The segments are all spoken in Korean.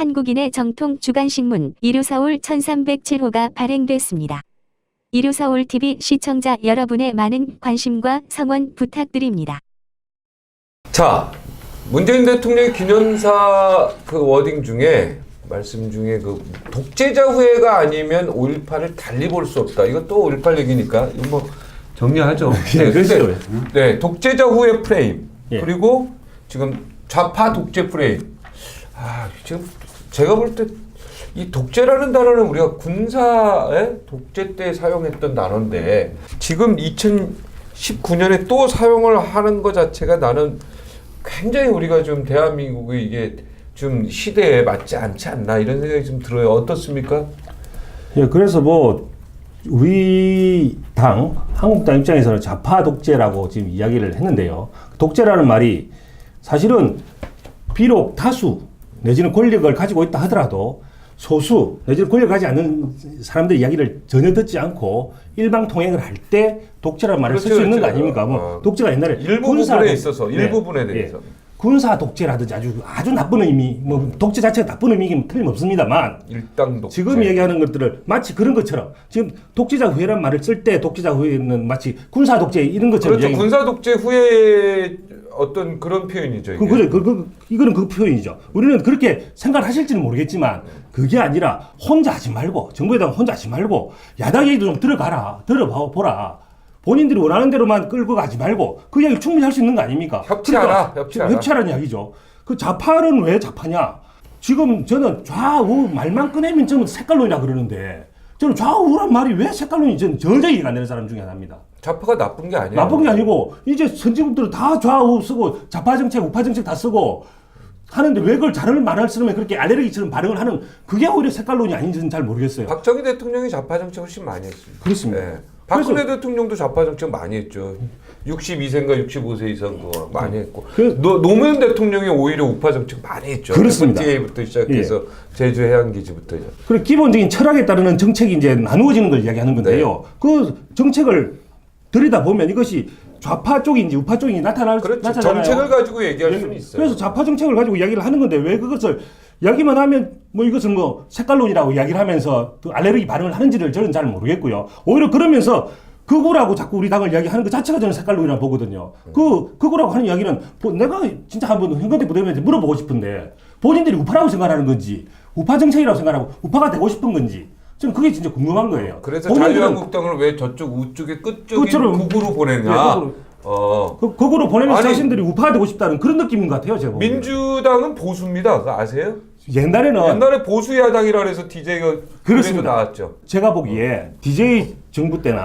한국인의 정통 주간신문 이루서울 1307호가 발행됐습니다. 이루서울TV 시청자 여러분의 많은 관심과 성원 부탁드립니다. 자, 문재인 대통령의 기념사 그 워딩 중에 말씀 중에 그 독재자 후예가 아니면 5.18을 달리 볼 수 없다. 이거 또 5.18 얘기니까 이거 뭐 정리하죠. 네, 그렇죠. 네, 독재자 후예 프레임 예. 그리고 지금 좌파 독재 프레임. 지금 제가 볼 때 이 독재라는 단어는 우리가 군사의 독재 때 사용했던 단어인데 지금 2019년에 또 사용을 하는 것 자체가 나는 굉장히 우리가 좀 대한민국의 이게 좀 시대에 맞지 않지 않나 이런 생각이 좀 들어요. 어떻습니까? 예, 그래서 뭐 우리 당 한국당 입장에서는 좌파 독재라고 지금 이야기를 했는데요. 독재라는 말이 사실은 비록 다수 내지는 권력을 가지고 있다 하더라도 소수 내지는 권력을 가지지 않는 사람들의 이야기를 전혀 듣지 않고 일방통행을 할 때 독재라는 말을 쓸 수 있는 거 아닙니까? 뭐 독재가 옛날에 일부 부분에 있어서 일부 부분에 대해서 군사 독재라든지 아주 나쁜 의미, 뭐 독재 자체가 나쁜 의미이긴 틀림없습니다만 일당 독재. 지금 얘기하는 것들을 마치 그런 것처럼 지금 독재자 후예란 말을 쓸 때 독재자 후예는 마치 군사 독재 이런 것처럼 그렇죠. 군사 독재 후에 어떤 그런 표현이죠. 이게. 이거는 그 표현이죠. 우리는 그렇게 생각하실지는 모르겠지만 그게 아니라 혼자 하지 말고 정부에다가 혼자 하지 말고 야당 얘기도 좀 들어보라. 본인들이 원하는 대로만 끌고 가지 말고 그 이야기를 충분히 할 수 있는 거 아닙니까? 협치하라. 협치하라는 이야기죠. 그 좌파는 왜 좌파냐? 지금 저는 좌우 말만 꺼내면 전부 색깔론이라 그러는데 저는 좌우란 말이 왜 색깔론이 저는 전혀 이해가 안 되는 사람 중에 하나입니다. 좌파가 나쁜 게 아니에요. 나쁜 게 아니고 이제 선진국들은 다 좌우 쓰고 좌파 정책, 우파 정책 다 쓰고 하는데 왜 그걸 자를 말할 쓰면 그렇게 알레르기처럼 반응을 하는 그게 오히려 색깔론이 아닌지는 잘 모르겠어요. 박정희 대통령이 좌파 정책 훨씬 많이 했습니다. 그렇습니다. 네. 박근혜 대통령도 좌파 정책 많이 했죠. 62세인가 65세 이상 그거 많이 했고 노무현 대통령이 오히려 우파 정책 많이 했죠. 그렇습니다. FTA부터 시작해서 제주 해양기지부터. 그리고 기본적인 철학에 따르는 정책이 이제 나누어지는 걸 이야기하는 건데요. 네. 그 정책을 들이다 보면 이것이 좌파 쪽인지 우파 쪽인지 나타나잖아요. 정책을 가지고 얘기할 수는 있어요. 그래서 좌파 정책을 가지고 이야기를 하는 건데 왜 그것을 이야기만 하면 뭐 이것은 뭐 색깔론이라고 이야기를 하면서 그 알레르기 반응을 하는지를 저는 잘 모르겠고요. 오히려 그러면서 극우라고 자꾸 우리 당을 이야기하는 것 자체가 저는 색깔론이라고 보거든요. 그 극우라고 하는 이야기는 내가 진짜 한번 현건대 부대변인한테 물어보고 싶은데 본인들이 우파라고 생각하는 건지 우파 정책이라고 생각하고 우파가 되고 싶은 건지 저는 그게 진짜 궁금한 거예요. 그래서 자유한국당을 왜 저쪽 우쪽에 끝쪽인 극우로 보내냐. 극우로 보내면서 자신들이 우파가 되고 싶다는 그런 느낌인 것 같아요. 제가 보기에는. 민주당은 보수입니다. 그거 아세요? 옛날에 보수 야당이라 그래서 DJ가 그래서 나왔죠. 제가 보기에 DJ 정부 때는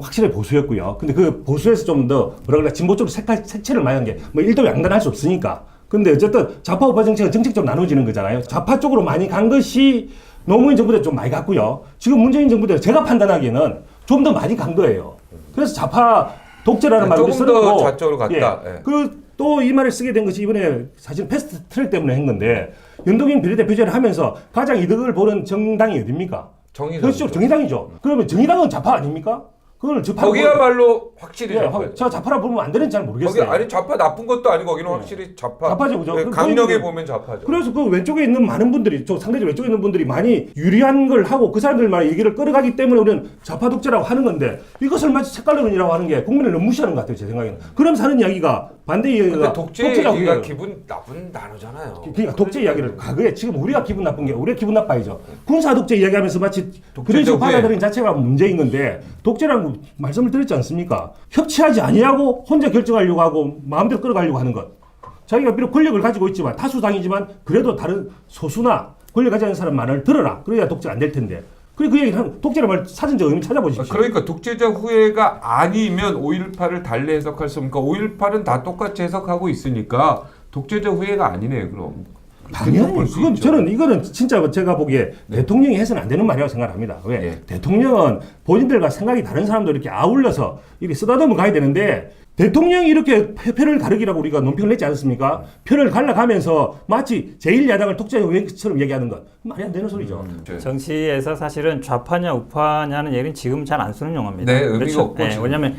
확실히 보수였고요. 근데 그 보수에서 좀 더 뭐라 그래 진보 쪽으로 색채를 많이 한 게 뭐 일도 양단할 수 없으니까. 근데 어쨌든 좌파 우파 정책은 정책적으로 나눠지는 거잖아요. 좌파 쪽으로 많이 간 것이 노무현 정부 때 좀 많이 갔고요. 지금 문재인 정부 때 제가 판단하기에는 좀 더 많이 간 거예요. 그래서 좌파 독재라는 말을 조금 더 좌쪽으로 갔다. 예. 또 이 말을 쓰게 된 것이 이번에 사실 패스트 트랙 때문에 한 건데 연동형 비례대표제를 하면서 가장 이득을 보는 정당이 어딥니까? 정의당이죠. 그러면 정의당은 좌파 아닙니까? 그걸 거기야말로 확실히 제가 좌파라 부르면 안 되는지 잘 모르겠어요. 거기 아니 좌파 나쁜 것도 아니고 거기는 확실히 좌파죠, 그죠? 강력에 보면 좌파죠. 그래서 그 왼쪽에 있는 많은 분들이 상대적으로 왼쪽에 있는 분들이 많이 유리한 걸 하고 그 사람들만 얘기를 끌어가기 때문에 우리는 좌파 독재라고 하는 건데 이것을 마치 색깔론이라고 하는 게 국민을 너무 무시하는 것 같아요, 제 생각에는. 그러면서 하는 이야기가 반대 이야기가 독재 이야기가 기분 나쁜 단어잖아요. 그러니까 독재 이야기를 과거에 지금 우리가 기분 나쁜 게 우리가 기분 나빠야죠. 군사 독재 이야기하면서 마치 그런 식으로 받아들인 자체가 문제인 건데 독재라고 말씀을 드렸지 않습니까? 협치하지 아니하고 혼자 결정하려고 하고 마음대로 끌어가려고 하는 것. 자기가 비록 권력을 가지고 있지만 다수당이지만 그래도 다른 소수나 권력 가지고 있는 사람 말을 들어라. 그래야 독재가 안 될 텐데. 그리고 그 얘기를 독재라는 말 사전적 의미 찾아보십시오. 그러니까 독재자 후예가 아니면 5.18을 달리 해석할 수 없으니까 5.18은 다 똑같이 해석하고 있으니까 독재자 후예가 아니네요. 그럼. 당연히 그건 이거는 진짜 제가 보기에 대통령이 해서는 안 되는 말이라고 생각합니다. 왜? 대통령은 본인들과 생각이 다른 사람들 이렇게 아울러서 이렇게 쓰다듬어 가야 되는데 대통령이 이렇게 편을 가르기라고 우리가 논평을 냈지 않습니까? 편을 갈라가면서 마치 제1야당을 독재처럼 얘기하는 것 말이 안 되는 소리죠. 정치에서 사실은 좌파냐 우파냐는 얘기는 지금 잘 안 쓰는 용어입니다. 네, 의미가 없고. 왜냐하면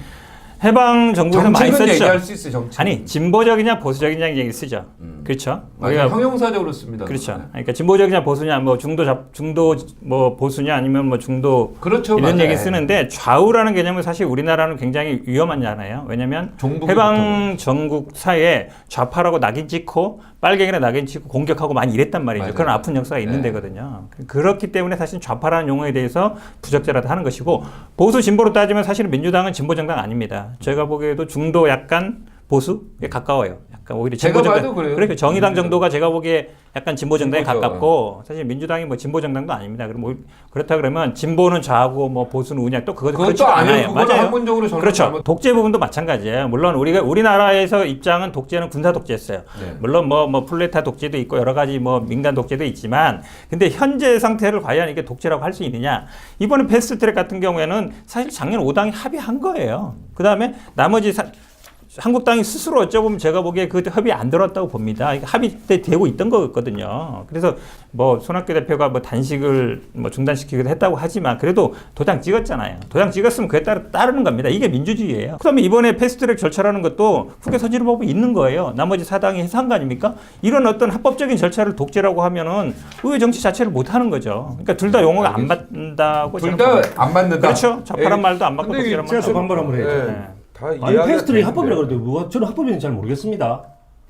해방 정부에서 많이 정책은 썼죠. 얘기할 수 있어요. 정책. 아니 진보적이냐 보수적이냐 얘기 쓰죠. 그렇죠. 맞아요. 형용사적으로 씁니다. 그렇죠. 그거는. 그러니까 진보적이냐 보수냐 뭐 중도 뭐 보수냐 아니면 뭐 중도 그렇죠. 이런 맞아요. 얘기 쓰는데 좌우라는 개념은 사실 우리나라는 굉장히 위험하잖아요. 왜냐하면 종북이 해방 전국 사이에 좌파라고 낙인 찍고 빨갱이나 낙인 찍고 공격하고 많이 이랬단 말이죠. 맞아요. 그런 아픈 역사가 있는 네. 데거든요. 그렇기 때문에 사실 좌파라는 용어에 대해서 부적절하다 하는 것이고 보수 진보로 따지면 사실은 민주당은 진보 정당 아닙니다. 제가 보기에도 중도 약간 보수에 가까워요. 약간 오히려 제가 진보 봐도 정당. 그래요. 그러니까 정의당 정도가 제가 보기에 약간 진보 정당에 진보죠. 가깝고 사실 민주당이 뭐 진보 정당도 아닙니다. 그럼 뭐 그렇다 그러면 진보는 좌고 뭐 보수는 우냐 또 그것도 그렇지 그것도 아니에요. 않아요. 그거는 맞아요. 한문적으로 저는 그렇죠. 잘못- 독재 부분도 마찬가지예요. 물론 우리나라에서 입장은 독재는 군사 독재였어요. 네. 물론 뭐 플레타 독재도 있고 여러 가지 뭐 민간 독재도 있지만 근데 현재 상태를 과연 이게 독재라고 할 수 있느냐? 이번에 패스트트랙 같은 경우에는 사실 작년 5당이 합의한 거예요. 그다음에 나머지 한국당이 스스로 어쩌면 제가 보기에 그 협의 안 들었다고 봅니다. 이게 합의 때 되고 있던 거거든요. 그래서 뭐 손학규 대표가 뭐 단식을 뭐 중단시키기도 했다고 하지만 그래도 도장 찍었잖아요. 도장 찍었으면 그에 따르는 겁니다. 이게 민주주의예요. 그다음에 이번에 패스트트랙 절차라는 것도 국회 선진화법이 있는 거예요. 나머지 사당이 해서 한 거 아닙니까? 이런 어떤 합법적인 절차를 독재라고 하면은 의회 정치 자체를 못 하는 거죠. 그러니까 둘 다 용어가 안 맞는다고 둘 저는 다 봅니다. 안 맞는다. 그렇죠. 좌파란 말도 안 맞고 근데 독재란 제가 말도 또 안 맞고. 반발 한번 해야죠. 네. 네. 다 아니 이해하기가 패스트트랙이 되는데. 합법이라 그러는데 뭐 저는 합법인지 잘 모르겠습니다.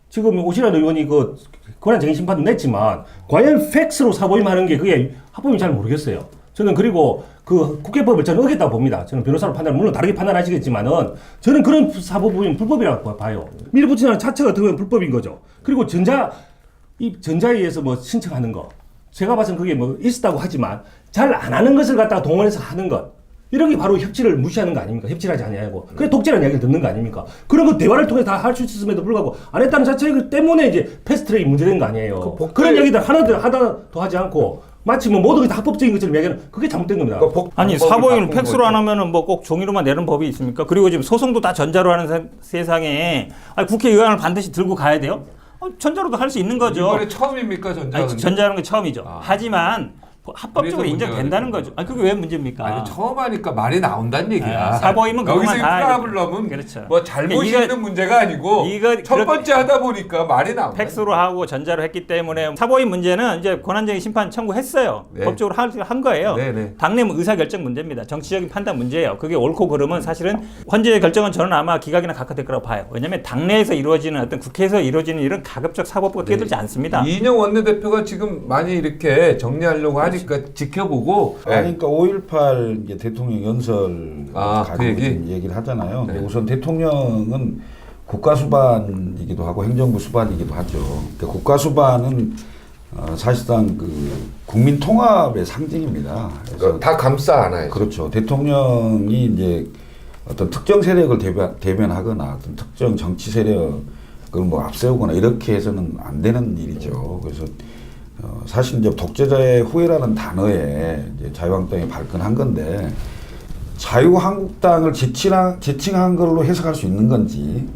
지금 오신환 의원이 그 권한쟁의 심판도 냈지만 과연 팩스로 사보임하는 게 그게 합법인지 잘 모르겠어요. 저는 그리고 그 국회법을 저는 어겼다고 봅니다. 저는 변호사로 판단 물론 다르게 판단하시겠지만은 저는 그런 사법부인 불법이라고 봐요. 밀붙이는 자체가 어떻게 보면 불법인 거죠. 그리고 전자에 의해서 뭐 신청하는 거 제가 봐서는 그게 뭐 있었다고 하지만 잘 안 하는 것을 갖다가 동원해서 하는 것. 이런 게 바로 협치를 무시하는 거 아닙니까? 협치하지 아니하고. 그래 독재라는 이야기를 듣는 거 아닙니까? 그런 거 대화를 통해 다 할 수 있었음에도 불구하고 안 했다는 자체 때문에 이제 패스트트랙이 문제된 거 아니에요. 그런 얘기들 하나도 하지 않고 마치 뭐 모든 게 다 합법적인 것처럼 이야기하는 그게 잘못된 겁니다. 아니 방법을 사보임을 바꾼 팩스로 거죠. 안 하면은 뭐 꼭 종이로만 내는 법이 있습니까? 그리고 지금 소송도 다 전자로 하는 세상에 아니, 국회의원을 반드시 들고 가야 돼요? 전자로도 할 수 있는 거죠. 이번에 처음입니까 전자? 아니, 전자라는 게 처음이죠. 하지만 합법적으로 그래서 인정된다는 문제가 거죠. 아니 그게 왜 문제입니까? 아니 처음 하니까 말이 나온다는 얘기야. 아, 사보임은 여기서 그것만 다 프라블럼은 그렇죠. 뭐 잘못이 이거- 있는 문제가 아니고 이거 첫 그렇게- 번째 하다 보니까 말이 나온다. 팩스로 하고 전자로 했기 때문에 사보임 문제는 이제 권한쟁의 심판 청구했어요. 네. 법적으로 한 거예요. 네네. 당내 의사결정 문제입니다. 정치적인 판단 문제예요. 그게 옳고 그름은 사실은 헌재의 결정은 저는 아마 기각이나 각하될 거라고 봐요. 왜냐하면 당내에서 이루어지는 어떤 국회에서 이루어지는 일은 가급적 사법부가 끼어들지 않습니다. 이인영 원내대표가 지금 많이 이렇게 정리하려고 하니까 지켜보고. 아니, 그러니까 5.18 이제 대통령 연설 아, 가지고 그 얘기? 지금 얘기를 하잖아요. 네. 근데 우선 대통령은 국가 수반이기도 하고 행정부 수반이기도 하죠. 그러니까 국가 수반은 사실상 그 국민 통합의 상징입니다. 그래서 다 감싸 안아요. 그렇죠. 대통령이 이제 어떤 특정 세력을 대변하거나 어떤 특정 정치 세력을 뭐 앞세우거나 이렇게 해서는 안 되는 일이죠. 그래서 사실 이제 독재자의 후예라는 단어에 이제 자유한국당이 발끈한 건데 자유한국당을 지칭한 걸로 해석할 수 있는 건지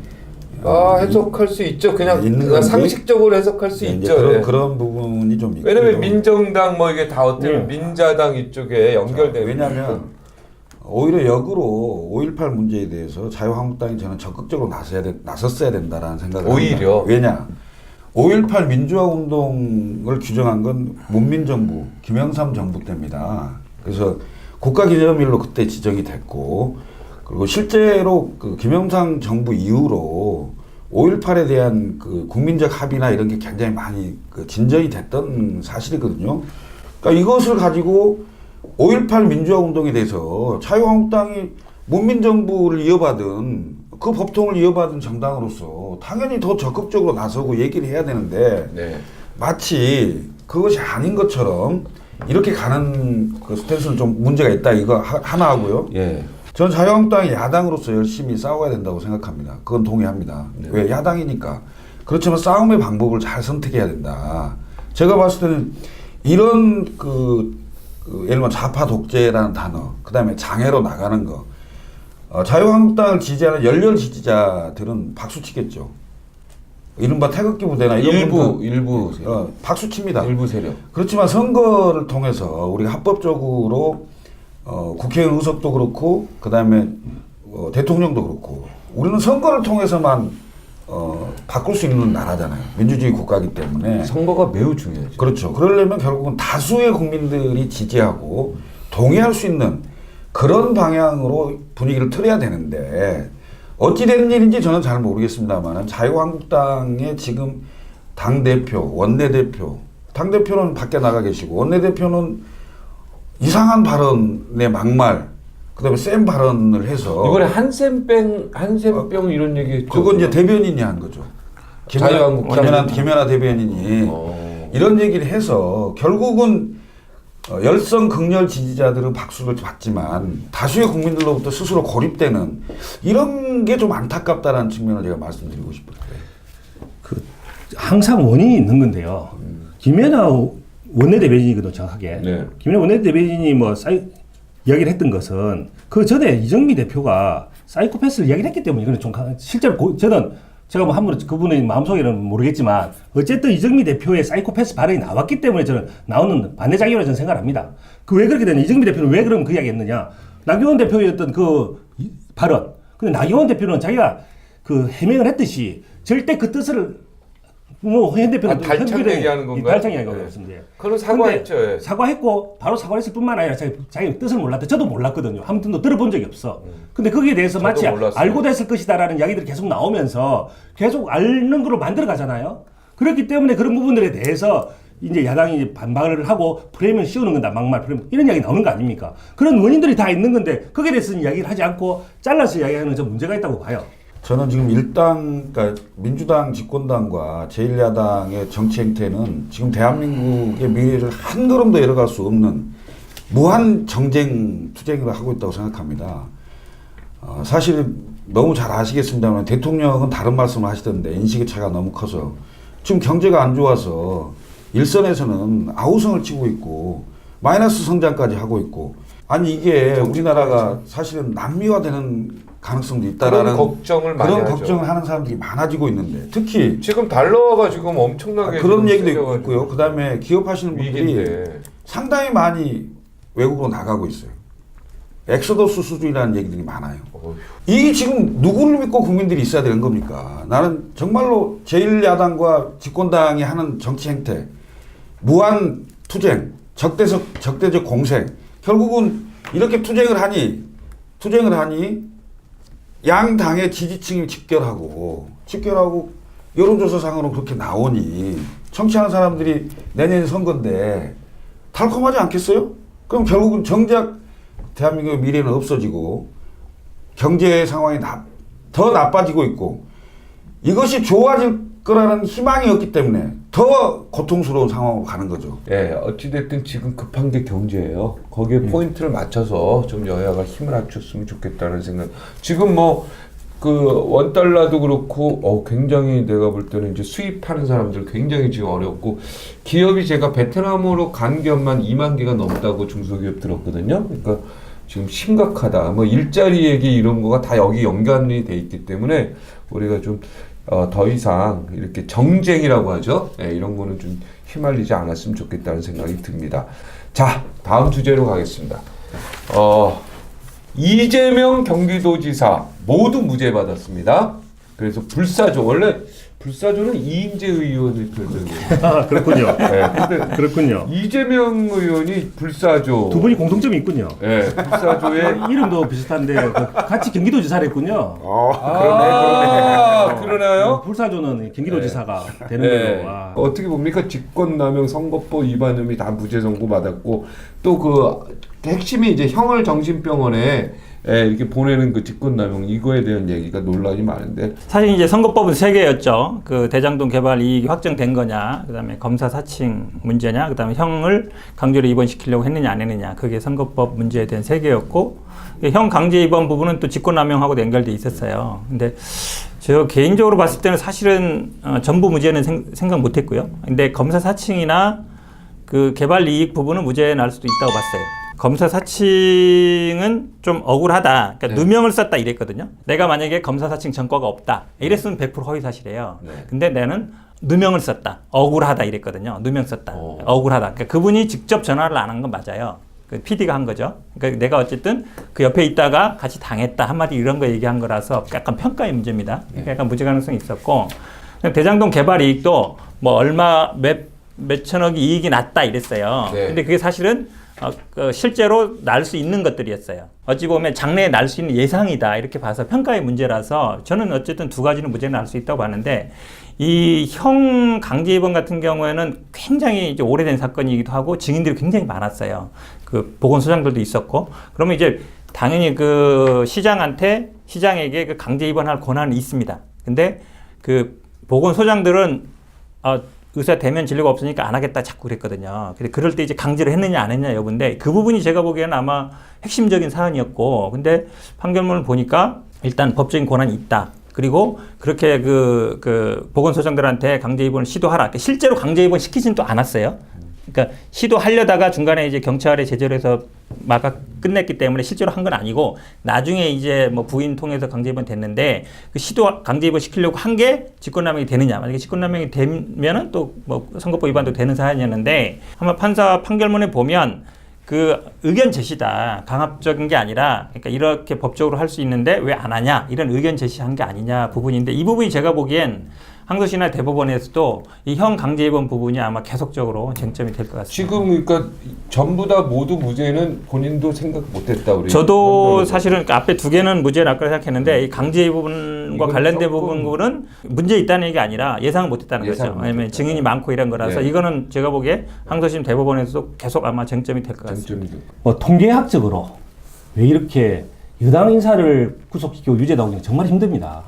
해석할 수 있죠. 그냥 있는 건지? 상식적으로 해석할 수 이제 있죠. 그런, 예. 그런 부분이 좀 있고 왜냐면 민정당 뭐 이게 다 어떻게 보면 민자당 이쪽에 연결되는 왜냐하면 오히려 역으로 5.18 문제에 대해서 자유한국당이 저는 적극적으로 나섰어야 된다라는 생각을 오히려? 합니다. 왜냐 5.18 민주화 운동을 규정한 건 문민정부 김영삼 정부 때입니다. 그래서 국가기념일로 그때 지정이 됐고 그리고 실제로 그 김영삼 정부 이후로 5.18에 대한 그 국민적 합의나 이런 게 굉장히 많이 그 진전이 됐던 사실이거든요. 그러니까 이것을 가지고 5.18 민주화 운동에 대해서 자유한국당이 문민정부를 이어받은 그 법통을 이어받은 정당으로서 당연히 더 적극적으로 나서고 얘기를 해야 되는데 네. 마치 그것이 아닌 것처럼 이렇게 가는 그 스탠스는 좀 문제가 있다 이거 하나 하고요. 예. 저는 자유한국당이 야당으로서 열심히 싸워야 된다고 생각합니다. 그건 동의합니다. 네. 왜 야당이니까. 그렇지만 싸움의 방법을 잘 선택해야 된다. 제가 봤을 때는 이런 예를 들면 좌파 독재라는 단어, 그 다음에 장애로 나가는 거. 자유한국당을 지지하는 열렬 지지자들은 박수 치겠죠. 이른바 태극기 부대나 이런 일부 박수 칩니다. 일부 세력. 그렇지만 선거를 통해서 우리가 합법적으로 국회의원 의석도 그렇고 그 다음에 대통령도 그렇고 우리는 선거를 통해서만 바꿀 수 있는 나라잖아요. 민주주의 국가이기 때문에. 선거가 매우 중요하죠. 그렇죠. 그러려면 결국은 다수의 국민들이 지지하고 동의할 수 있는 그런 방향으로 분위기를 틀어야 되는데 어찌 되는 일인지 저는 잘 모르겠습니다만 자유한국당의 지금 당대표, 원내대표, 당대표는 밖에 나가 계시고 원내대표는 이상한 발언의 막말, 그다음에 센 발언을 해서 이번에 한센병 이런 얘기 그건 이제 대변인이 한 거죠. 김연아 대변인이 이런 얘기를 해서 결국은 열성 극렬 지지자들은 박수를 받지만 다수의 국민들로부터 스스로 고립되는 이런 게 좀 안타깝다는 측면을 제가 말씀드리고 싶어요. 그 항상 원인이 있는 건데요. 김연아 원내대변인이거든요, 정확하게. 네. 김연아 원내대변인이 뭐 이야기를 했던 것은 그 전에 이정미 대표가 사이코패스를 이야기를 했기 때문에 이거는 좀 실제로 저는 제가 뭐 함부로 그분의 마음속에는 모르겠지만 어쨌든 이정미 대표의 사이코패스 발언이 나왔기 때문에 저는 나오는 반대작용이라고 저는 생각을 합니다. 그 왜 그렇게 되냐? 이정미 대표는 왜 그럼 그 이야기 했느냐? 나경원 대표의 어떤 그 발언. 근데 나경원 대표는 자기가 그 해명을 했듯이 절대 그 뜻을 뭐 현 대표는 달창 얘기하는 건가요? 달창 얘기하는 거였습니다. 그건 사과했죠. 예. 사과했고 바로 사과했을 뿐만 아니라 자기 뜻을 몰랐다. 저도 몰랐거든요. 한 번도 들어본 적이 없어. 근데 거기에 대해서 마치 몰랐어요. 알고 됐을 것이다라는 이야기들이 계속 나오면서 계속 앓는 거로 만들어 가잖아요. 그렇기 때문에 그런 부분들에 대해서 이제 야당이 이제 반박을 하고 프레임을 씌우는 건다. 막말 프레임 이런 이야기 나오는 거 아닙니까? 그런 원인들이 다 있는 건데 거기에 대해서는 이야기를 하지 않고 잘라서 이야기하는 좀 문제가 있다고 봐요. 저는 지금 그러니까 민주당 집권당과 제1야당의 정치 행태는 지금 대한민국의 미래를 한 걸음도 내려갈 수 없는 무한 투쟁을 하고 있다고 생각합니다. 사실 너무 잘 아시겠습니다만 대통령은 다른 말씀을 하시던데 인식의 차이가 너무 커서 지금 경제가 안 좋아서 일선에서는 아우성을 치고 있고 마이너스 성장까지 하고 있고 아니 이게 우리나라가 사실은 남미화되는 가능성도 있다라는 그런 걱정을 많이 그런 하죠. 걱정을 하는 사람들이 많아지고 있는데 특히 지금 달러가 지금 엄청나게 그런 지금 얘기도 세져가지고 있고요. 그다음에 기업하시는 분들이 위기인데. 상당히 많이 외국으로 나가고 있어요. 엑소더스 수준이라는 얘기들이 많아요. 이게 지금 누구를 믿고 국민들이 있어야 되는 겁니까? 나는 정말로 제1야당과 집권당이 하는 정치 행태, 무한 투쟁, 적대적 공생, 결국은 이렇게 투쟁을 하니 양 당의 지지층이 집결하고 여론조사상으로 그렇게 나오니 청취하는 사람들이 내년 선거인데 달콤하지 않겠어요? 그럼 결국은 정작 대한민국의 미래는 없어지고 경제 상황이 더 나빠지고 있고 이것이 좋아질 거라는 희망이 없기 때문에 더 고통스러운 상황으로 가는 거죠. 예, 어찌됐든 지금 급한 게 경제예요. 거기에 포인트를 맞춰서 좀 여야가 힘을 합쳤으면 좋겠다는 생각. 지금 뭐, 원달러도 그렇고, 굉장히 내가 볼 때는 이제 수입하는 사람들 굉장히 지금 어렵고, 기업이 제가 베트남으로 간 기업만 2만 개가 넘다고 중소기업 들었거든요. 그러니까 지금 심각하다. 뭐 일자리 얘기 이런 거가 다 여기 연관이 돼 있기 때문에 우리가 좀 더 이상 이렇게 정쟁이라고 하죠. 예, 이런 거는 좀 휘말리지 않았으면 좋겠다는 생각이 듭니다. 자, 다음 주제로 가겠습니다. 이재명 경기도지사 모두 무죄 받았습니다. 그래서 불사조, 원래 불사조는 이인재 의원의 별명이에요. 아, 그렇군요. 네, 근데 그렇군요. 이재명 의원이 불사조. 두 분이 공통점이 있군요. 네, 불사조의 이름도 비슷한데 같이 경기도지사를 했군요. 그러나요? 불사조는 경기도지사가 되는 네. 걸로. 와. 어떻게 봅니까? 직권남용, 선거법 위반 혐의 다 무죄 선고 받았고 또 그 핵심이 이제 형을 정신병원에 이렇게 보내는 그 직권남용 이거에 대한 얘기가 논란이 많은데 사실 이제 선거법은 세 개였죠. 그 대장동 개발 이익이 확정된 거냐, 그다음에 검사 사칭 문제냐, 그다음에 형을 강제로 입원시키려고 했느냐 안 했느냐, 그게 선거법 문제에 대한 세 개였고, 형 강제 입원 부분은 또 직권남용하고도 연결돼 있었어요. 근데 저 개인적으로 봤을 때는 사실은 전부 무죄는 생각 못했고요. 근데 검사 사칭이나 그 개발 이익 부분은 무죄 날 수도 있다고 봤어요. 검사 사칭은 좀 억울하다. 그러니까 누명을 썼다 이랬거든요. 내가 만약에 검사 사칭 전과가 없다. 이랬으면 100% 허위 사실이에요. 근데 나는 누명을 썼다. 억울하다 이랬거든요. 누명 썼다. 억울하다. 그러니까 그분이 직접 전화를 안 한 건 맞아요. 그 PD가 한 거죠. 그러니까 내가 어쨌든 그 옆에 있다가 같이 당했다 한마디 이런 거 얘기한 거라서 약간 평가의 문제입니다. 그러니까 약간 무죄 가능성이 있었고 대장동 개발 이익도 뭐 얼마 몇천억이 이익이 났다 이랬어요. 네. 근데 그게 사실은 실제로 날 수 있는 것들이었어요. 어찌 보면 장래에 날 수 있는 예상이다 이렇게 봐서 평가의 문제라서 저는 어쨌든 두 가지는 무죄는 날 수 있다고 봤는데 이 형 강제 입원 같은 경우에는 굉장히 이제 오래된 사건이기도 하고 증인들이 굉장히 많았어요. 그 보건소장들도 있었고 그러면 이제 당연히 그 시장에게 그 강제 입원할 권한이 있습니다. 근데 그 보건소장들은 의사 대면 진료가 없으니까 안 하겠다 자꾸 그랬거든요. 근데 그럴 때 이제 강제로 했느냐 안 했느냐 여부인데 그 부분이 제가 보기에는 아마 핵심적인 사안이었고 근데 판결문을 보니까 일단 법적인 권한이 있다. 그리고 그렇게 그 보건소장들한테 강제 입원을 시도하라. 그러니까 실제로 강제 입원 시키진 또 않았어요. 그러니까 시도하려다가 중간에 이제 경찰에 제재를 해서 막아 끝냈기 때문에 실제로 한 건 아니고 나중에 이제 뭐 부인 통해서 강제 입원 됐는데 그 시도 강제 입원 시키려고 한 게 직권남용이 되느냐. 만약에 직권남용이 되면은 또 뭐 선거법 위반도 되는 사안이었는데 아마 판사 판결문에 보면 그 의견 제시다. 강압적인 게 아니라 그러니까 이렇게 법적으로 할 수 있는데 왜 안 하냐. 이런 의견 제시한 게 아니냐 부분인데 이 부분이 제가 보기엔 항소시나 대법원에서도 이 형 강제 입원 부분이 아마 계속적으로 쟁점이 될 것 같습니다. 지금 그러니까 전부 다 모두 무죄는 본인도 생각 못했다 우리. 저도 사실은 그 앞에 두 개는 무죄 날 거라 생각했는데 이 강제 입원과 관련된 부분은 문제 있다는 얘기가 아니라 예상을 못했다는 거죠. 왜냐하면 증인이 많고 이런 거라서 네. 이거는 제가 보기에 항소심 대법원에서도 계속 아마 쟁점이 될 것 같습니다. 뭐 통계학적으로 왜 이렇게 여당 인사를 구속시키고 유죄나오기는 정말 힘듭니다.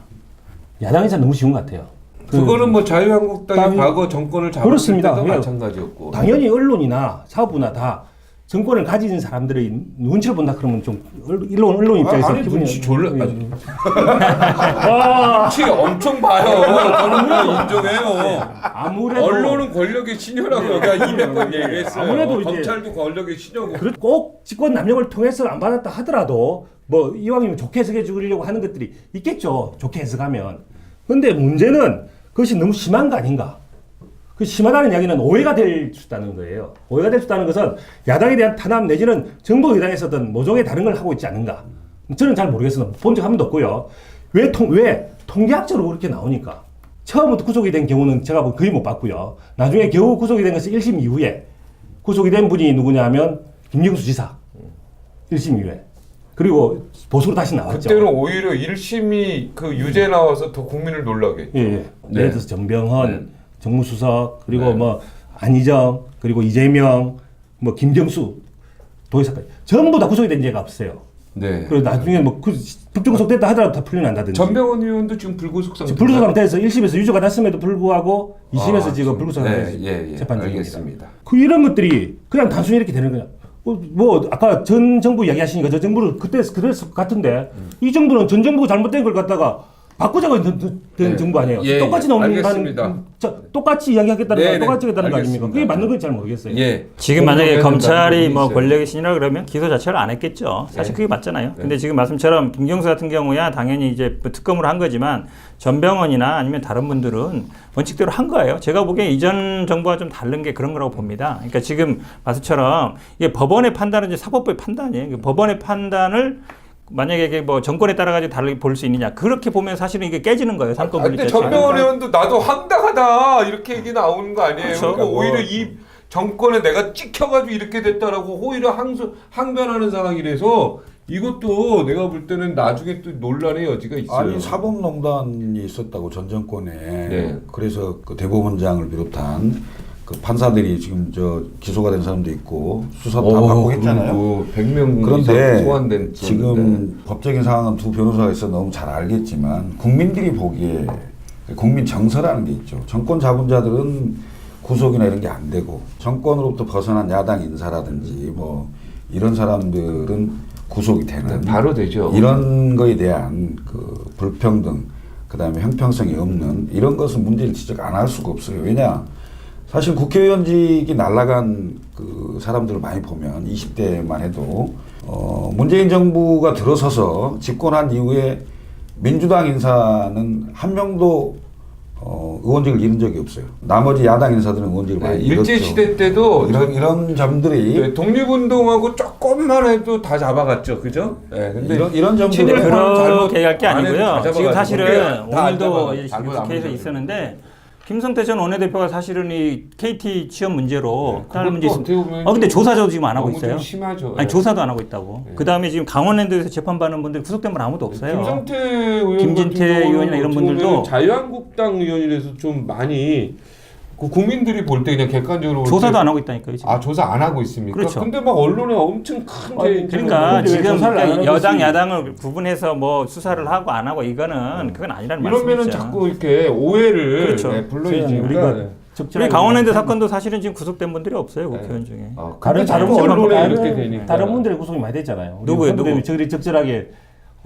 야당 인사 너무 쉬운 것 같아요. 그거는 뭐 자유한국당이 땅이- 과거 정권을 잡았을 그렇습니다. 때도 예. 마찬가지였고. 당연히 언론이나 사부나 다 정권을 가진 사람들의 눈치를 본다 그러면 좀 언론 입장에서 아니 기분이 눈치 졸라 음. 눈치 엄청 봐요. 저는 그냥 인정해요. 아무래도 언론은 권력의 신여라고 여기가 200번 얘기했어요. 아무래도 이제 검찰도 권력의 신여고. 꼭 직권 남용을 통해서 안 받았다 하더라도 뭐 이왕이면 좋게 해석해 주려고 하는 것들이 있겠죠. 좋게 해석하면. 근데 문제는 그것이 너무 심한 거 아닌가? 그 심하다는 이야기는 오해가 될 수 있다는 거예요. 오해가 될 수 있다는 것은 야당에 대한 탄압 내지는 정부 여당에서든 모종의 다른 걸 하고 있지 않는가? 저는 잘 모르겠어요. 본 적 한 번도 없고요. 왜 통계학적으로 그렇게 나오니까? 처음부터 구속이 된 경우는 제가 거의 못 봤고요. 나중에 겨우 구속이 된 것은 1심 이후에 구속이 된 분이 누구냐 하면 김경수 지사. 1심 이후에. 그리고 보수로 다시 나왔죠. 그때는 오히려 1심이 그 유죄 나와서 더 국민을 놀라게 했죠. 예, 예. 네. 예를 들어서 정병헌, 정무수석, 그리고 네. 뭐 안희정, 그리고 이재명, 뭐 김경수 도의사까지 전부 다 구속이 된 죄가 없어요. 네. 그리고 나중에 뭐 불구속됐다 하더라도 다 풀려난다든지. 전병헌 의원도 지금 불구속 상태. 불구속 상태에서 1심에서 유죄가 났음에도 불구하고 2심에서 지금 불구속 상태에서 예, 재판 중입니다. 알겠습니다. 그 이런 것들이 그냥 단순히 이렇게 되는 거냐. 뭐 아까 전 정부 이야기하시니까 저 정부를 그때 그랬을 것 같은데 이 정부는 전 정부가 잘못된 걸 갖다가 바꾸자고 된 네. 정부 아니에요. 예, 똑같이 예. 나오는 알겠습니다. 똑같이 이야기하겠다는 네, 거 네. 똑같이 하겠다는 거 알겠습니다. 아닙니까? 그게 맞는 건지 잘 모르겠어요. 예. 지금 만약에 공범에는 검찰이 나는 뭐 있어요. 권력의 신이라 그러면 기소 자체를 안 했겠죠. 사실 그게 맞잖아요. 근데 지금 말씀처럼 김경수 같은 경우야 당연히 이제 특검으로 한 거지만 전병헌이나 아니면 다른 분들은 원칙대로 한 거예요. 제가 보기엔 이전 정부와 좀 다른 게 그런 거라고 봅니다. 그러니까 지금 말씀처럼 이게 법원의 판단은 이제 사법부의 판단이에요. 그 법원의 판단을 만약에 이게 뭐 정권에 따라 가지고 다르게 볼 수 있느냐 그렇게 보면 사실은 이게 깨지는 거예요. 상권분립 근데 자체가. 전병헌 의원도 나도 황당하다 이렇게 얘기 나오는 거 아니에요? 그렇죠. 그러니까 오히려 이 정권에 내가 찍혀가지고 이렇게 됐다라고 오히려 항변하는 상황이라서 이것도 내가 볼 때는 나중에 또 논란의 여지가 있어요. 아니 사법농단이 있었다고 전 정권에. 네. 그래서 그 대법원장을 비롯한 그 판사들이 지금 저 기소가 된 사람도 있고 수사도 다 받고 했잖아요. 100명 그런데 이상 소환된 지금 법적인 상황은 두 변호사가 있어 너무 잘 알겠지만 국민들이 보기에 국민 정서라는 게 있죠. 정권 잡은 자들은 구속이나 이런 게 안 되고 정권으로부터 벗어난 야당 인사라든지 뭐 이런 사람들은 구속이 되는 바로 되죠. 이런 거에 대한 그 불평등 그다음에 형평성이 없는 이런 것은 문제를 지적 안 할 수가 없어요. 왜냐? 사실 국회의원직이 날아간 그 사람들을 많이 보면 20대만 해도 문재인 정부가 들어서서 집권한 이후에 민주당 인사는 한 명도 의원직을 잃은 적이 없어요. 나머지 야당 인사들은 의원직을 많이 잃었죠. 일제시대 때도 이런 점들이 네, 독립운동하고 조금만 해도 다 잡아갔죠, 그죠? 네, 근데 이런 점들이 그렇게 할 게 아니고요. 다 지금 잡아가지고 사실은 다 오늘도 안 잡아가지고 국회에서 잘못 있었는데 김성태 전 원내대표가 사실은 이 KT 취업 문제로 네, 하는 문제 그것도 있어요. 어떻게 보면 근데 조사도 지금 안 하고 너무 좀 있어요. 심하죠. 아니 네. 조사도 안 하고 있다고. 그다음에 지금 강원랜드에서 재판받는 분들 구속된 분 아무도 없어요. 김성태 의원 김진태 같은 경우는 의원이나 이런 어떻게 보면 분들도 자유한국당 의원이라서 좀 많이 그 국민들이 볼 때 그냥 객관적으로 볼 조사도 때 안 하고 있다니까요. 지금. 아 조사 안 하고 있습니까? 그렇죠. 근데 막 언론에 엄청 큰 그러니까 근데 왜 지금 조사를 안 하는 여당 거지? 야당을 구분해서 뭐 수사를 하고 안 하고 이거는 그건 아니라는 이러면은 말씀이죠. 자꾸 이렇게 오해를 그렇죠. 불러일으키니까 우리가 네. 우리 강원랜드 사건도 사실은 지금 구속된 분들이 없어요 국회의원 중에. 근데 다른 자꾸 언론에 다른 이렇게 되니까 다른 분들의 구속이 많이 됐잖아요. 누구예요, 누구? 저들이 적절하게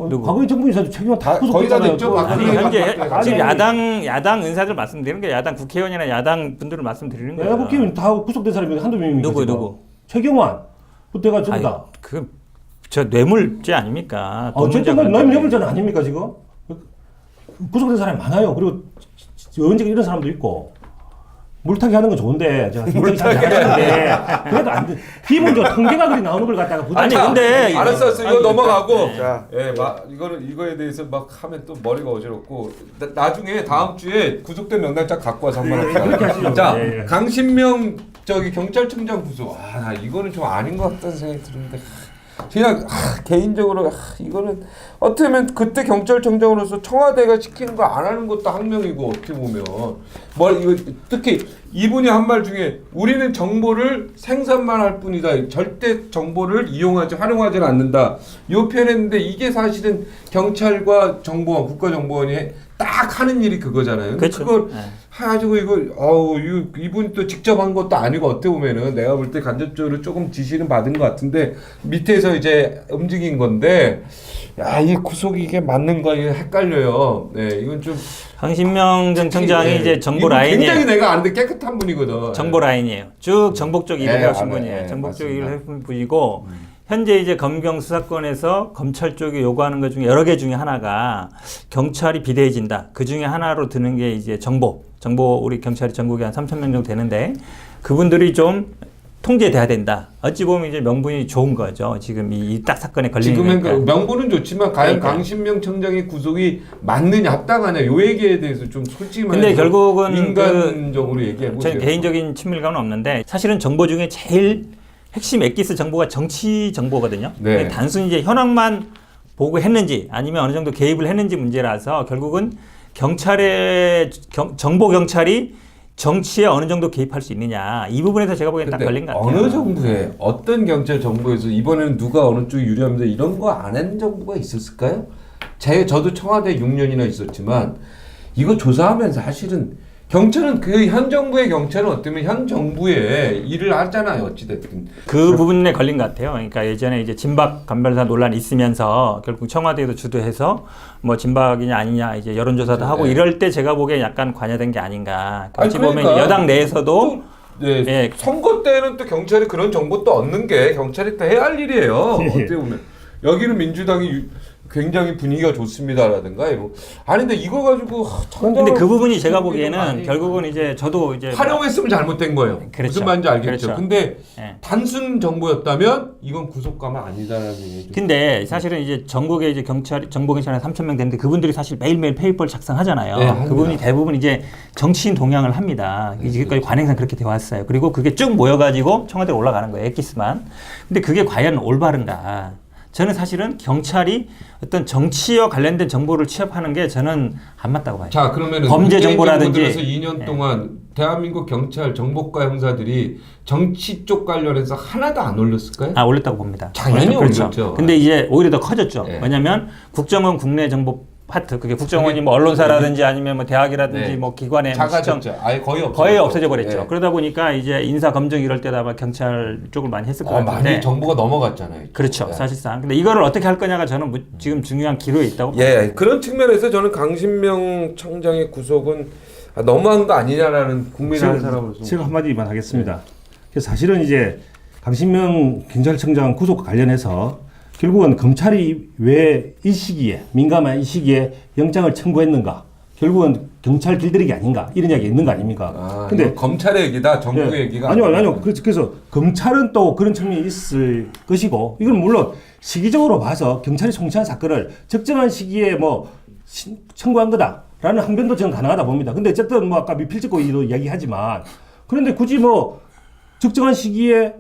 누구? 과거의 정부에서도 최근 다 거의 다 구속됐잖아요. 됐죠. 아니 그게 현재 바뀌어요. 지금 아니, 야당 의사들 말씀드리는 게 야당 국회의원이나 야당 분들을 말씀드리는 거예요. 내가 국회의원 다 구속된 사람이 한두 명입니까? 누구요, 지금? 누구? 최경환 그때가 전부 다. 그저 뇌물죄 아닙니까? 어쨌든 뇌물죄는 아닙니까 지금? 구속된 사람이 많아요. 그리고 언제 이런 사람도 있고. 물타기 하는 건 좋은데 제가 물타기 하는데 그래도 안 돼. 기본적으로 통계가 그리 나오는 걸 갖다가 부담. 아니, 근데 알았어, 이거 아니, 넘어가고 네. 자, 이거에 대해서 막 하면 또 머리가 어지럽고 나중에 다음 주에 구속된 명단자 갖고 와서 한번 그렇게 합시다. 하시죠. 자, 예, 예. 강신명 경찰청장 구속. 나 이거는 좀 아닌 것 같다는 생각이 드는데. 그냥 개인적으로 이거는 어떻게 보면 그때 경찰청장으로서 청와대가 시키는 거 안 하는 것도 항명이고 어떻게 보면 이거 특히 이분이 한 말 중에 우리는 정보를 생산만 할 뿐이다. 절대 정보를 활용하지는 않는다. 이 표현했는데 이게 사실은 경찰과 정보원, 국가정보원이 딱 하는 일이 그거잖아요. 근데 그렇죠. 그걸 네. 해가지고 이분이 또 직접 한 것도 아니고 어떻게 보면은 내가 볼 때 간접적으로 조금 지시는 받은 것 같은데 밑에서 이제 움직인 건데 이 구속이 이게 맞는 거 이게 헷갈려요. 네, 이건 좀 강신명 전 청장이 네. 이제 정보 이분 라인이 굉장히 내가 아는데 깨끗한 분이거든. 정보 라인이에요. 쭉 정복 쪽 일을 네, 해오신 알아요. 분이에요. 네, 정복 쪽 맞습니다. 일을 해오신 분이고 현재 이제 검경 수사권에서 검찰 쪽이 요구하는 것 중에 여러 개 중에 하나가 경찰이 비대해진다. 그 중에 하나로 드는 게 이제 정보 우리 경찰이 전국에 한 3,000명 정도 되는데 그분들이 좀 통제돼야 된다. 어찌 보면 이제 명분이 좋은 거죠. 지금 이 딱 사건에 걸리는 지금은 거니까. 그 명분은 좋지만 과연 그러니까. 강신명 청장의 구속이 맞느냐 합당하냐 요 얘기에 대해서 좀 솔직히 근데 말해서 결국은 인간적으로 얘기해 보세요. 저는 개인적인 친밀감은 없는데 사실은 정보 중에 제일 핵심 엑기스 정보가 정치 정보거든요. 네. 단순히 이제 현황만 보고했는지 아니면 어느 정도 개입을 했는지 문제라서 결국은 정보 경찰이 정치에 어느 정도 개입할 수 있느냐 이 부분에서 제가 보기엔 딱 근데 걸린 것 같아요. 어느 정부에 어떤 경찰 정보에서 이번에는 누가 어느 쪽 유리합니다 이런 거 안 한 정부가 있었을까요? 저도 청와대 6년이나 있었지만 이거 조사하면서 사실은 경찰은 그 현 정부의 경찰은 어쩌면 현 정부의 일을 하잖아요 어찌됐든. 그 부분에 걸린 것 같아요. 그러니까 예전에 이제 진박 간별사 논란이 있으면서 결국 청와대에도 주도해서 뭐 진박이냐 아니냐 이제 여론조사도 하고 네. 이럴 때 제가 보기엔 약간 관여된 게 아닌가. 아니, 어찌 보면 그러니까 여당 내에서도 네, 예. 선거 때는 또 경찰이 그런 정보 또 얻는 게 경찰이 또 해야 할 일이에요. 예. 어떻게 보면 여기는 민주당이 굉장히 분위기가 좋습니다라든가 이런. 아니 근데 이거 가지고 근데 그 부분이 제가 분위기도 보기에는 많이 결국은 이제 저도 이제 활용했으면 잘못된 거예요. 그렇죠. 무슨 말인지 알겠죠. 그렇죠. 근데 예. 단순 정보였다면 이건 구속감은 아니다라는 얘기죠. 근데 사실은 이제 전국에 이제 정보 경찰 한 3,000명 되는데 그분들이 사실 매일매일 페이퍼를 작성하잖아요. 네, 합니다. 그분이 대부분 이제 정치인 동향을 합니다. 지금까지 관행상 그렇게 되어 왔어요. 그리고 그게 쭉 모여가지고 청와대로 올라가는 거예요. 엑기스만. 근데 그게 과연 올바른가? 저는 사실은 경찰이 어떤 정치와 관련된 정보를 취합하는 게 저는 안 맞다고 봐요. 자 그러면은 범죄 문재인 정보라든지. 정부 들어서 2년 동안 대한민국 경찰 정보과 형사들이 정치 쪽 관련해서 하나도 안 올렸을까요? 아, 올렸다고 봅니다. 당연히 그렇죠. 올렸죠. 근데 이제 오히려 더 커졌죠. 네. 왜냐하면 국정원 국내 정보 파트, 그게 국정원이 뭐 언론사라든지 아니면 뭐 대학이라든지 네. 뭐 기관의 뭐 시청 작아졌죠. 아예 거의 없어져 버렸죠. 네. 그러다 보니까 이제 인사 검증 이럴 때다 아마 경찰 쪽을 많이 했을 것 같은데. 많이 정보가 넘어갔잖아요. 그렇죠. 네. 사실상. 근데 이거를 어떻게 할 거냐가 저는 지금 중요한 기로에 있다고 봐요. 예, 그런 측면에서 저는 강신명 청장의 구속은 너무한 거 아니냐라는 국민의 한 사람으로서 제가 한마디만 하겠습니다. 그래서 사실은 이제 강신명 경찰청장 구속 관련해서 결국은 검찰이 왜 이 시기에 민감한 이 시기에 영장을 청구했는가? 결국은 경찰 길들이기 아닌가 이런 이야기 있는 거 아닙니까? 아, 근데 이건 검찰의 얘기다. 정부의 예. 얘기가 아니요. 그래서 검찰은 또 그런 측면이 있을 것이고, 이건 물론 시기적으로 봐서 경찰이 송치한 사건을 적정한 시기에 뭐 청구한 거다라는 항변도 저는 가능하다 봅니다. 근데 어쨌든 뭐 아까 미필적고의도 이야기하지만, 그런데 굳이 뭐 적정한 시기에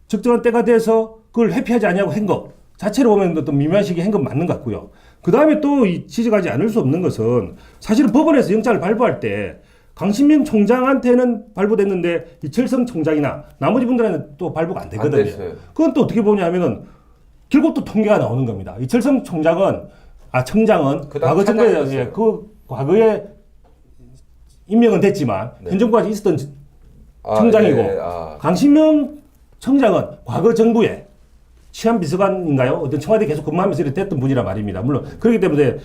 적정한 때가 돼서 그걸 회피하지 않냐고 한 것 자체로 보면 또 미묘한 시기에 한 건 맞는 것 같고요. 그 다음에 또 지적하지 않을 수 없는 것은, 사실은 법원에서 영장을 발부할 때 강신명 총장한테는 발부됐는데 이철성 총장이나 나머지 분들한테는 또 발부가 안 되거든요. 안 됐어요. 그건 또 어떻게 보냐면은 결국 또 통계가 나오는 겁니다. 이철성 청장은 그다음 과거 정부에 차장이었어요. 그 과거에 임명은 됐지만 네. 현 정부가 있었던 청장이고, 예, 강신명 청장은 과거 정부에 치안비서관인가요? 어떤 청와대 계속 근무하면서 이렇게 됐던 분이란 말입니다. 물론 그렇기 때문에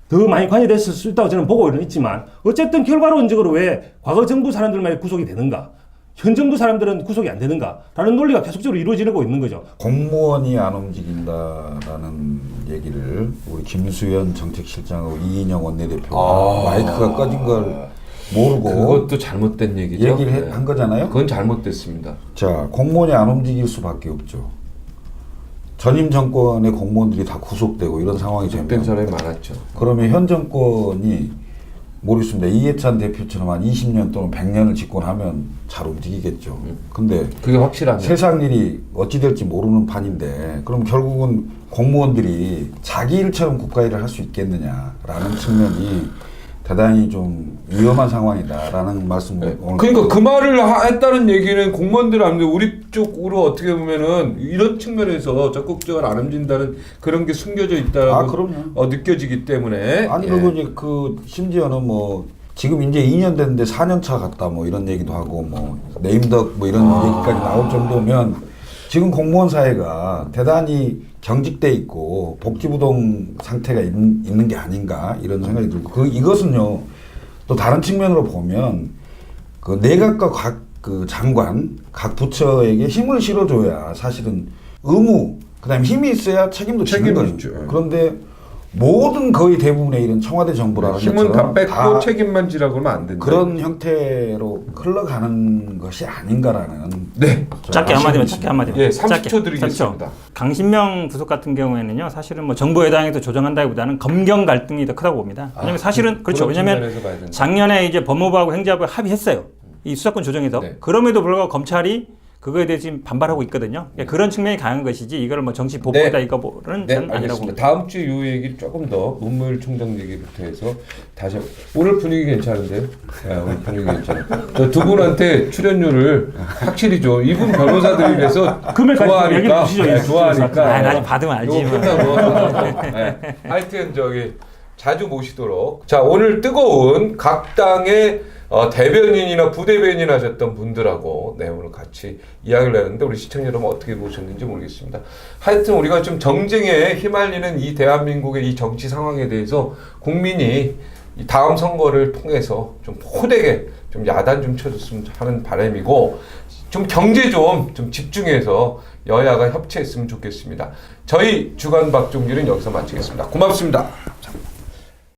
더 많이 관여됐을 수 있다고 저는 보고는 있지만, 어쨌든 결과론적으로 왜 과거 정부 사람들만 구속이 되는가, 현 정부 사람들은 구속이 안 되는가라는 논리가 계속적으로 이루어지고 있는 거죠. 공무원이 안 움직인다라는 얘기를 우리 김수현 정책실장하고 이인영 원내대표가 마이크가 꺼진 걸 모르고 그것도 잘못된 얘기죠. 얘기를 네. 한 거잖아요. 그건 잘못됐습니다. 자, 공무원이 안 움직일 수밖에 없죠. 전임 정권의 공무원들이 다 구속되고 이런 상황이 된 되면, 사람이 많았죠. 그러면 현 정권이 모르겠습니다. 이해찬 대표처럼 한 20년 또는 100년을 집권하면 잘 움직이겠죠. 근데 그게 확실하네. 세상 일이 어찌 될지 모르는 판인데, 그럼 결국은 공무원들이 자기 일처럼 국가 일을 할 수 있겠느냐라는 측면이 대단히 좀 위험한 상황이다라는 말씀을 오늘. 그러니까 그 말을 했다는 얘기는 공무원들 아닌데 우리 쪽으로 어떻게 보면은 이런 측면에서 적극적으로 안 움직인다는 그런 게 숨겨져 있다고 그럼요. 느껴지기 때문에. 아니, 그리고 이제 그 심지어는 뭐 지금 이제 2년 됐는데 4년 차 같다 뭐 이런 얘기도 하고, 뭐 네임덕 뭐 이런 얘기까지 나올 정도면 지금 공무원 사회가 대단히 경직돼 있고 복지부동 상태가 있는 게 아닌가 이런 생각이 들고, 이것은요 또 다른 측면으로 보면 그 내각과 각 그 장관 각 부처에게 힘을 실어줘야 사실은 의무, 그다음에 힘이 있어야 책임도 지는 거죠. 있죠. 그런데 모든 거의 대부분의 일은 청와대 정부라는 힘은 다 것처럼 뺏고 책임만 지라고 하면 안 된다. 그런 형태로 흘러가는 것이 아닌가라는. 네. 짧게 한마디만. 예, 30초 짧게, 드리겠습니다. 30초. 강신명 부속 같은 경우에는요, 사실은 뭐 정부 여당에서 조정한다기보다는 검경 갈등이 더 크다고 봅니다. 왜냐면 사실은 그렇죠. 그런 왜냐면 측면에서 봐야 된다. 작년에 이제 법무부하고 행자부가 합의했어요. 이 수사권 조정에서. 네. 그럼에도 불구하고 검찰이 그거에 대해 지금 반발하고 있거든요. 그러니까 그런 측면이 강한 것이지 이거를 뭐 정치 보복이다 이거는 네, 저는 아니라고 알겠습니다. 봅니다. 다음 주 요 얘기를 조금 더 문무일 총장 얘기부터 해서 다시 오늘 분위기 괜찮은데요? 네, 오늘 분위기 괜찮아요. 저 두 분한테 출연료를 확실히 줘. 이분 변호사들이 그래서 금액까지 좋아하니까 얘기를 주시죠. 네, 좋아하니까. 나중에 받으면 알지. 요거 끝나고 네. 하여튼 저기 자주 모시도록. 자, 오늘 뜨거운 각 당의 대변인이나 부대변인 하셨던 분들하고 오늘 같이 이야기를 나눴는데 우리 시청자 여러분 어떻게 보셨는지 모르겠습니다. 하여튼 우리가 좀 정쟁에 휘말리는 이 대한민국의 이 정치 상황에 대해서 국민이 이 다음 선거를 통해서 좀 호되게 좀 야단 좀 쳐줬으면 하는 바람이고, 좀 경제 좀 집중해서 여야가 협치했으면 좋겠습니다. 저희 주간 박종기는 여기서 마치겠습니다. 고맙습니다.